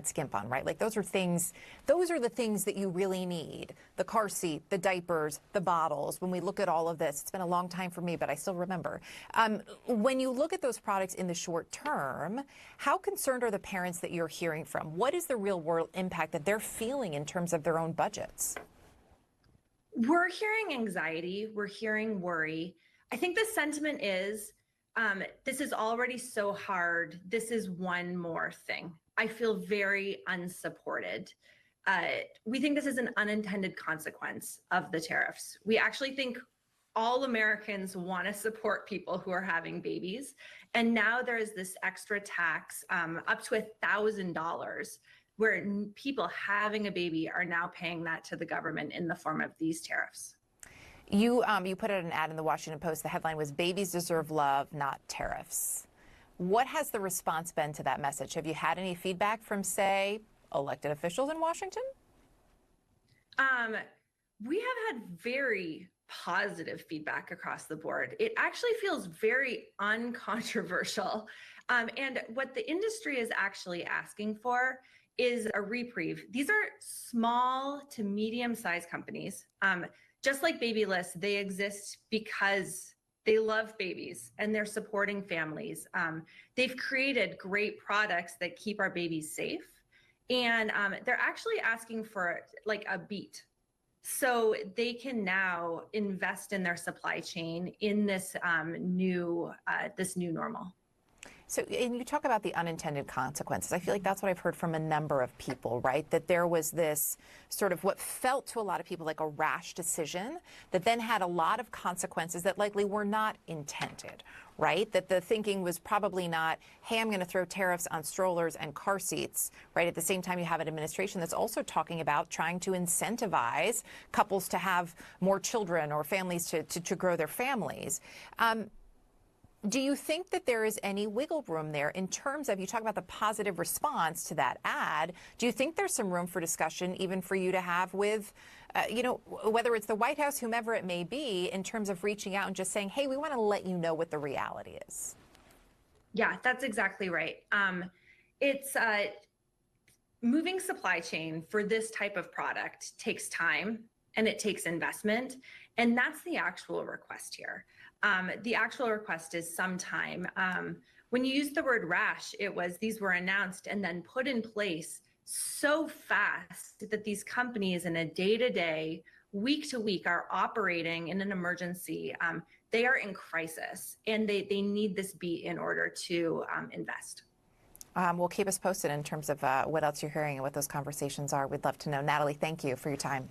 skimp on, right? Like those are the things that you really need. The car seat, the diapers, the bottles. When we look at all of this, it's been a long time for me, but I still remember. When you look at those products in the short term, how concerned are the parents that you're hearing from? What is the real world impact that they're feeling in terms of their own budgets? We're hearing anxiety, we're hearing worry. I think the sentiment is this is already so hard. This is one more thing. I feel very unsupported. We think this is an unintended consequence of the tariffs. We actually think all Americans want to support people who are having babies. And now there is this extra tax up to $1,000 where people having a baby are now paying that to the government in the form of these tariffs. You put out an ad in the Washington Post. The headline was "Babies deserve love, not tariffs." What has the response been to that message? Have you had any feedback from, say, elected officials in Washington? We have had very positive feedback across the board. It actually feels very uncontroversial. And what the industry is actually asking for is a reprieve. These are small to medium-sized companies. Just like Babyless, they exist because they love babies and they're supporting families. They've created great products that keep our babies safe. And they're actually asking for like a beat. So they can now invest in their supply chain in this new normal. So, and you talk about the unintended consequences. I feel like that's what I've heard from a number of people, right? That there was this sort of what felt to a lot of people like a rash decision that then had a lot of consequences that likely were not intended, right? That the thinking was probably not, hey, I'm going to throw tariffs on strollers and car seats, right? At the same time, you have an administration that's also talking about trying to incentivize couples to have more children or families to grow their families. Do you think that there is any wiggle room there in terms of, you talk about the positive response to that ad, do you think there's some room for discussion even for you to have with, whether it's the White House, whomever it may be, in terms of reaching out and just saying, hey, we want to let you know what the reality is? Yeah, that's exactly right. It's moving supply chain for this type of product takes time and it takes investment. And that's the actual request here. The actual request is some time. When you use the word rash, it was these were announced and then put in place so fast that these companies in a day-to-day, week-to-week are operating in an emergency. They are in crisis and they need this beat in order to invest. Well, keep us posted in terms of what else you're hearing and what those conversations are. We'd love to know. Natalie, thank you for your time.